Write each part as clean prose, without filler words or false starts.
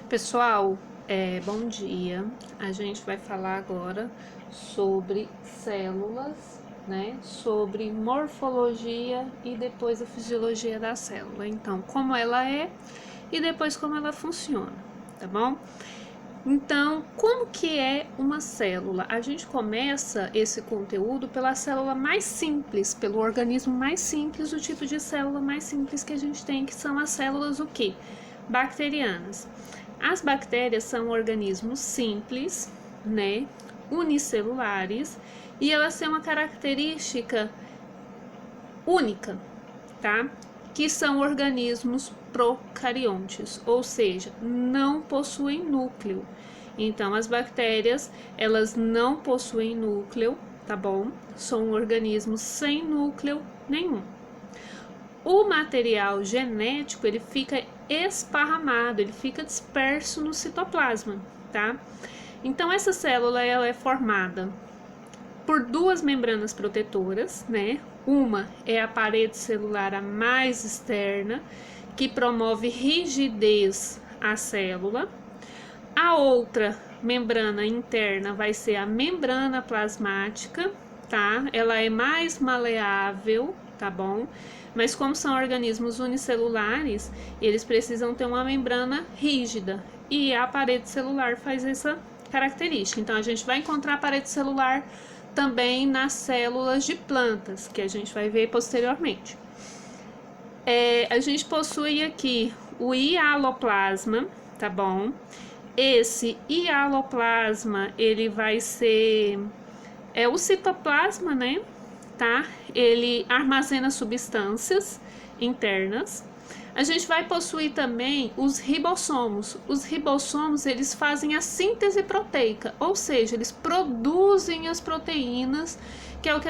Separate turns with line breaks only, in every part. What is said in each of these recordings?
Pessoal, bom dia. A gente vai falar agora sobre células, né? Sobre morfologia e depois a fisiologia da célula. Então, como ela é e depois como ela funciona, tá bom? Então, como que é uma célula? A gente começa esse conteúdo pela célula mais simples, pelo organismo mais simples, o tipo de célula mais simples que a gente tem, que são as células o quê? Bacterianas. As bactérias são organismos simples, né, unicelulares, e elas têm uma característica única, tá? Que são organismos procariontes, ou seja, não possuem núcleo. Então, as bactérias, elas não possuem núcleo, tá bom? São organismos sem núcleo nenhum. O material genético, ele fica esparramado, ele fica disperso no citoplasma, tá? Então, essa célula, ela é formada por duas membranas protetoras, né? Uma é a parede celular, a mais externa, que promove rigidez à célula. A outra membrana interna vai ser a membrana plasmática, tá? Ela é mais maleável, tá bom? Mas como são organismos unicelulares, eles precisam ter uma membrana rígida, e a parede celular faz essa característica. Então, a gente vai encontrar a parede celular também nas células de plantas, que a gente vai ver posteriormente. A gente possui aqui o hialoplasma, tá bom? Esse hialoplasma, ele vai ser o citoplasma, né? Tá? Ele armazena substâncias internas. A gente vai possuir também os ribossomos. Os ribossomos, eles fazem a síntese proteica, ou seja, eles produzem as proteínas, que é o que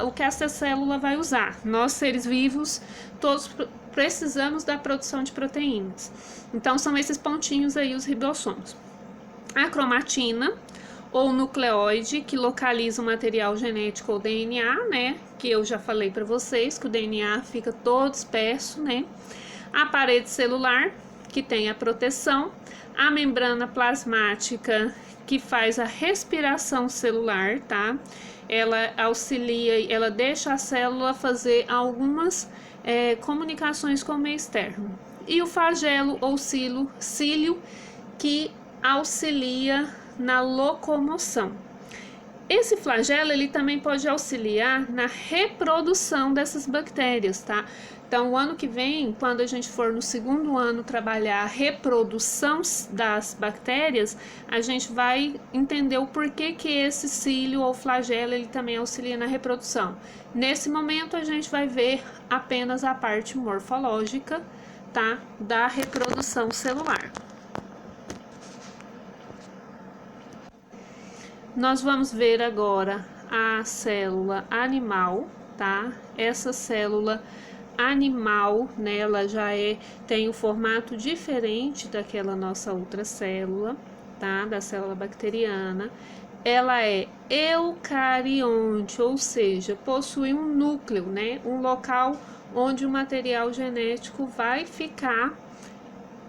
o que essa célula vai usar. Nós, seres vivos, todos precisamos da produção de proteínas. Então, são esses pontinhos aí, os ribossomos. A cromatina, ou nucleóide, que localiza o material genético ou DNA, né? Que eu já falei para vocês que o DNA fica todo disperso, né? A parede celular, que tem a proteção, a membrana plasmática, que faz a respiração celular, tá? Ela auxilia, ela deixa a célula fazer algumas comunicações com o meio externo. E o flagelo ou cílio, que auxilia na locomoção. Esse flagelo, ele também pode auxiliar na reprodução dessas bactérias, tá? Então, o ano que vem, quando a gente for no segundo ano trabalhar a reprodução das bactérias, a gente vai entender o porquê que esse cílio ou flagelo, ele também auxilia na reprodução. Nesse momento, a gente vai ver apenas a parte morfológica, tá? Da reprodução celular. Nós vamos ver agora a célula animal, tá? Essa célula animal, né, ela já tem um formato diferente daquela nossa outra célula, tá? Da célula bacteriana. Ela é eucarionte, ou seja, possui um núcleo, né? Um local onde o material genético vai ficar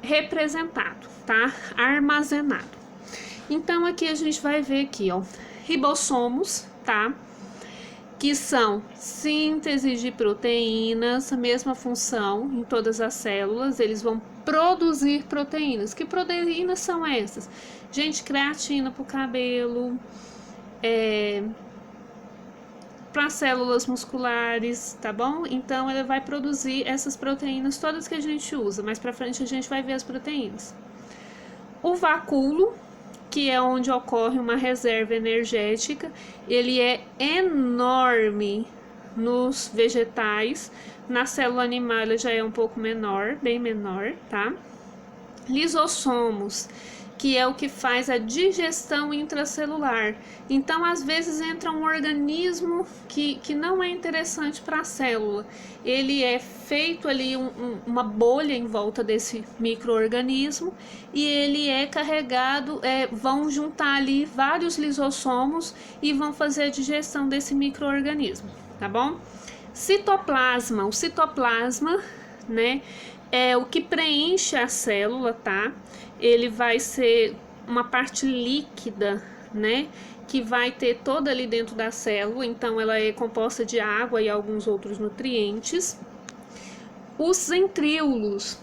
representado, tá? Armazenado. Então, aqui a gente vai ver aqui, ó, ribossomos, tá? Que são síntese de proteínas, a mesma função em todas as células, eles vão produzir proteínas. Que proteínas são essas? Gente, creatina para o cabelo, para células musculares, tá bom? Então, ela vai produzir essas proteínas todas que a gente usa. Mais para frente a gente vai ver as proteínas. O vacúolo, que é onde ocorre uma reserva energética, ele é enorme nos vegetais. Na célula animal ele já é um pouco menor, bem menor, tá? Lisossomos, que é o que faz a digestão intracelular. Então, às vezes entra um organismo que não é interessante para a célula. Ele é feito ali uma bolha em volta desse micro-organismo e ele é carregado, vão juntar ali vários lisossomos e vão fazer a digestão desse micro-organismo, tá bom? Citoplasma, o citoplasma, né, é o que preenche a célula, tá? Ele vai ser uma parte líquida, né? Que vai ter toda ali dentro da célula, então ela é composta de água e alguns outros nutrientes. Os centríolos,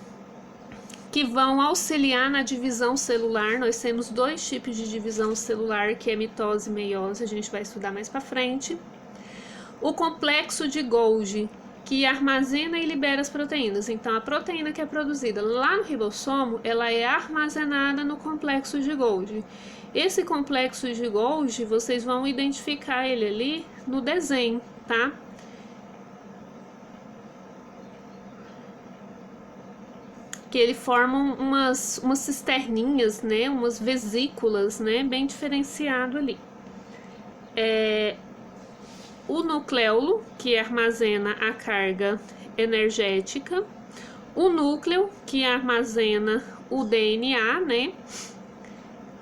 que vão auxiliar na divisão celular. Nós temos dois tipos de divisão celular, que é mitose e meiose, a gente vai estudar mais para frente. O complexo de Golgi, que armazena e libera as proteínas. Então, a proteína que é produzida lá no ribossomo, ela é armazenada no complexo de Golgi. Esse complexo de Golgi, vocês vão identificar ele ali no desenho, tá? Que ele forma umas cisterninhas, né, umas vesículas, né, bem diferenciado ali. O nucleolo, que armazena a carga energética, o núcleo, que armazena o DNA, né,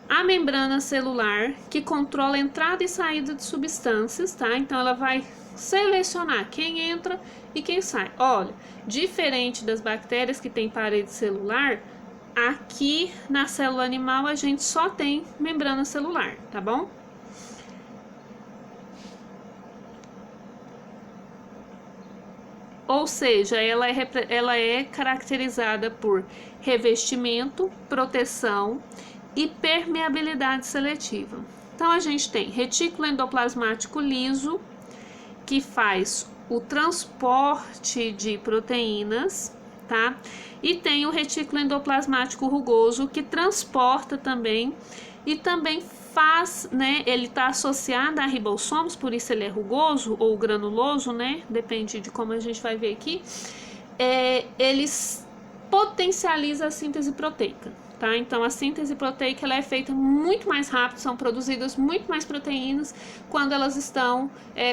a membrana celular, que controla a entrada e saída de substâncias, tá? Então ela vai selecionar quem entra e quem sai. Olha, diferente das bactérias que tem parede celular, aqui na célula animal a gente só tem membrana celular, tá bom? Ou seja, ela é caracterizada por revestimento, proteção e permeabilidade seletiva. Então a gente tem retículo endoplasmático liso, que faz o transporte de proteínas, tá? E tem o retículo endoplasmático rugoso, que transporta também e também faz, né? Ele está associado a ribossomos, por isso ele é rugoso ou granuloso, né? Depende de como a gente vai ver aqui. Eles potencializa a síntese proteica. Tá? Então a síntese proteica ela é feita muito mais rápido, são produzidas muito mais proteínas quando elas estão,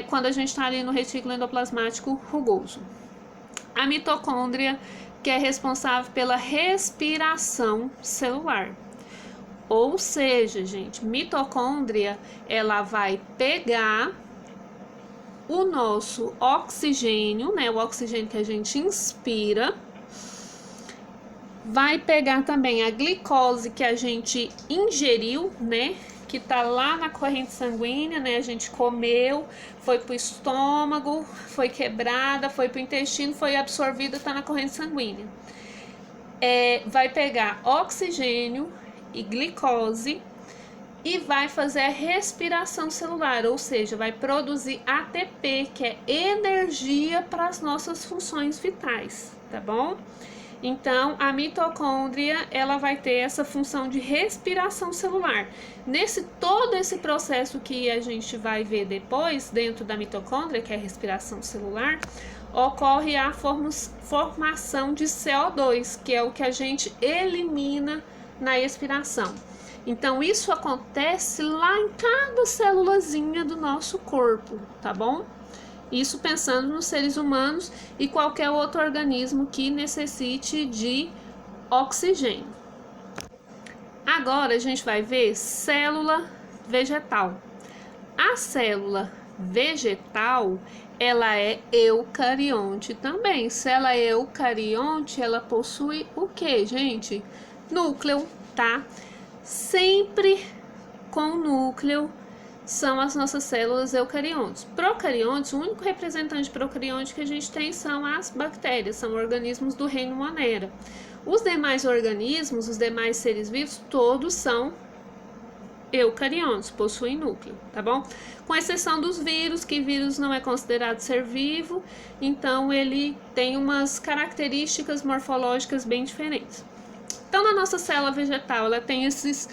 quando a gente está ali no retículo endoplasmático rugoso. A mitocôndria, que é responsável pela respiração celular. Ou seja, gente, mitocôndria, ela vai pegar o nosso oxigênio, né, o oxigênio que a gente inspira, vai pegar também a glicose que a gente ingeriu, né? Que tá lá na corrente sanguínea, né? A gente comeu, foi pro estômago, foi quebrada, foi pro intestino, foi absorvida, tá na corrente sanguínea. Vai pegar oxigênio e glicose e vai fazer a respiração celular, ou seja, vai produzir ATP, que é energia para as nossas funções vitais, tá bom? Então, a mitocôndria, ela vai ter essa função de respiração celular. Todo esse processo que a gente vai ver depois, dentro da mitocôndria, que é a respiração celular, ocorre a formação de CO2, que é o que a gente elimina na expiração. Então, isso acontece lá em cada célulazinha do nosso corpo, tá bom? Isso pensando nos seres humanos e qualquer outro organismo que necessite de oxigênio. Agora a gente vai ver célula vegetal. A célula vegetal, ela é eucarionte também. Se ela é eucarionte, ela possui o que, gente? Núcleo, tá? Sempre com núcleo são as nossas células eucariontes. Procariontes, o único representante procarionte que a gente tem são as bactérias, são organismos do reino Monera. Os demais organismos, os demais seres vivos, todos são eucariontes, possuem núcleo, tá bom? Com exceção dos vírus, que vírus não é considerado ser vivo, então ele tem umas características morfológicas bem diferentes. Então, na nossa célula vegetal, ela tem esses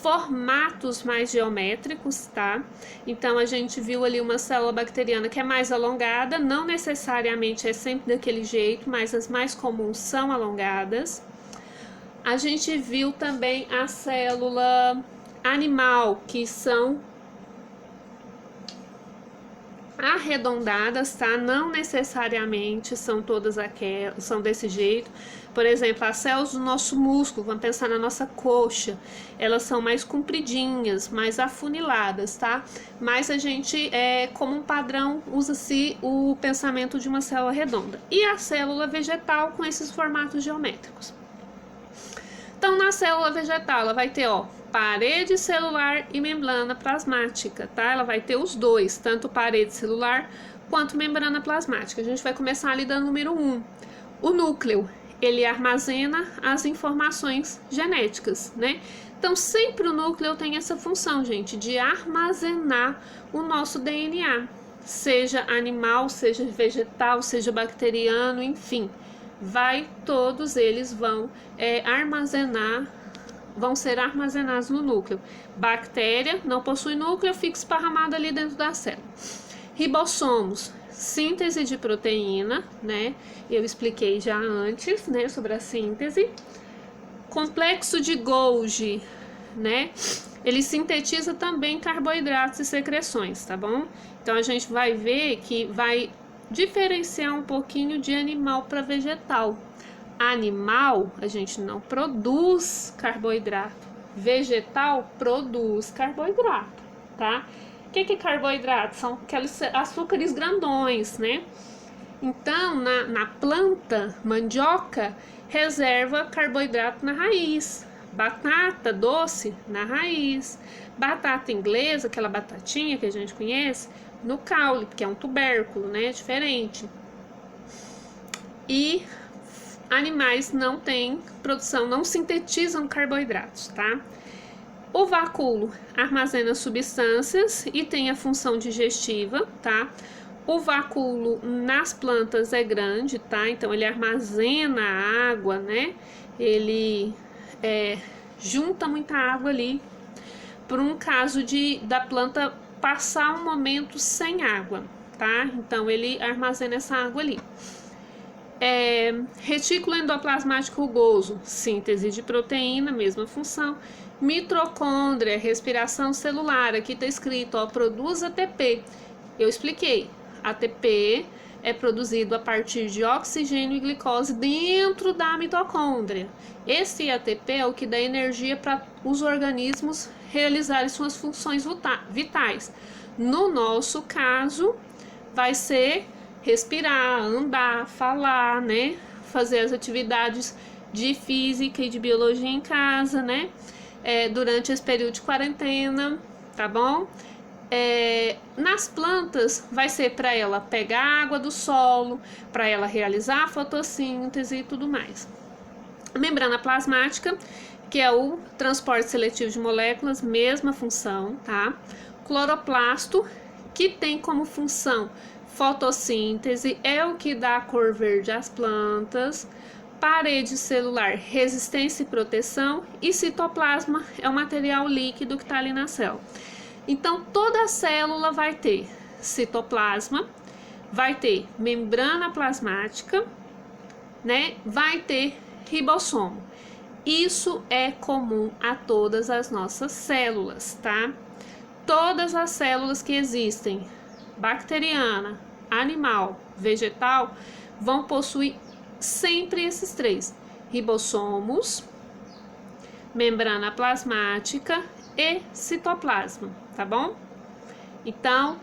formatos mais geométricos, tá? Então, a gente viu ali uma célula bacteriana que é mais alongada, não necessariamente é sempre daquele jeito, mas as mais comuns são alongadas. A gente viu também a célula animal, que são arredondadas, tá? Não necessariamente são todas aquelas, são desse jeito. Por exemplo, as células do nosso músculo, vamos pensar na nossa coxa, elas são mais compridinhas, mais afuniladas, tá? Mas a gente, como um padrão, usa-se o pensamento de uma célula redonda. E a célula vegetal com esses formatos geométricos. Então, na célula vegetal, ela vai ter, ó, parede celular e membrana plasmática, tá? Ela vai ter os dois, tanto parede celular quanto membrana plasmática. A gente vai começar ali da número 1. O núcleo, ele armazena as informações genéticas, né? Então, sempre o núcleo tem essa função, gente, de armazenar o nosso DNA, seja animal, seja vegetal, seja bacteriano, enfim. Todos eles vão vão ser armazenados no núcleo. Bactéria não possui núcleo, fica esparramado ali dentro da célula. Ribossomos, síntese de proteína, né? Eu expliquei já antes, né, sobre a síntese. Complexo de Golgi, né? Ele sintetiza também carboidratos e secreções, tá bom? Então a gente vai ver que vai diferenciar um pouquinho de animal para vegetal. Animal, a gente não produz carboidrato. Vegetal produz carboidrato, tá? O que é carboidrato? São aqueles açúcares grandões, né? Então, na planta, mandioca, reserva carboidrato na raiz. Batata doce, na raiz. Batata inglesa, aquela batatinha que a gente conhece, no caule, porque é um tubérculo, né? Diferente. E animais não têm produção, não sintetizam carboidratos, tá? O vacúolo armazena substâncias e tem a função digestiva, tá? O vacúolo nas plantas é grande, tá? Então ele armazena água, né? Ele junta muita água ali por um caso da planta passar um momento sem água, tá? Então ele armazena essa água ali. Retículo endoplasmático rugoso, síntese de proteína, mesma função. Mitocôndria, respiração celular, aqui está escrito, ó, produz ATP. Eu expliquei, ATP é produzido a partir de oxigênio e glicose dentro da mitocôndria. Esse ATP é o que dá energia para os organismos realizarem suas funções vitais. No nosso caso, vai ser respirar, andar, falar, né? Fazer as atividades de física e de biologia em casa, né? Durante esse período de quarentena, tá bom? Nas plantas, vai ser para ela pegar água do solo, para ela realizar a fotossíntese e tudo mais. A membrana plasmática, que é o transporte seletivo de moléculas, mesma função, tá? Cloroplasto, que tem como função fotossíntese, é o que dá a cor verde às plantas. Parede celular, resistência e proteção. E citoplasma é o material líquido que está ali na célula. Então, toda célula vai ter citoplasma, vai ter membrana plasmática, né? Vai ter ribossomo. Isso é comum a todas as nossas células, tá? Todas as células que existem, bacteriana, animal, vegetal, vão possuir sempre esses três: ribossomos, membrana plasmática e citoplasma, tá bom? Então,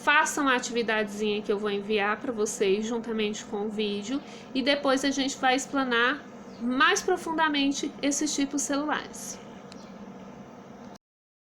façam a atividadezinha que eu vou enviar para vocês juntamente com o vídeo e depois a gente vai explanar mais profundamente esses tipos celulares.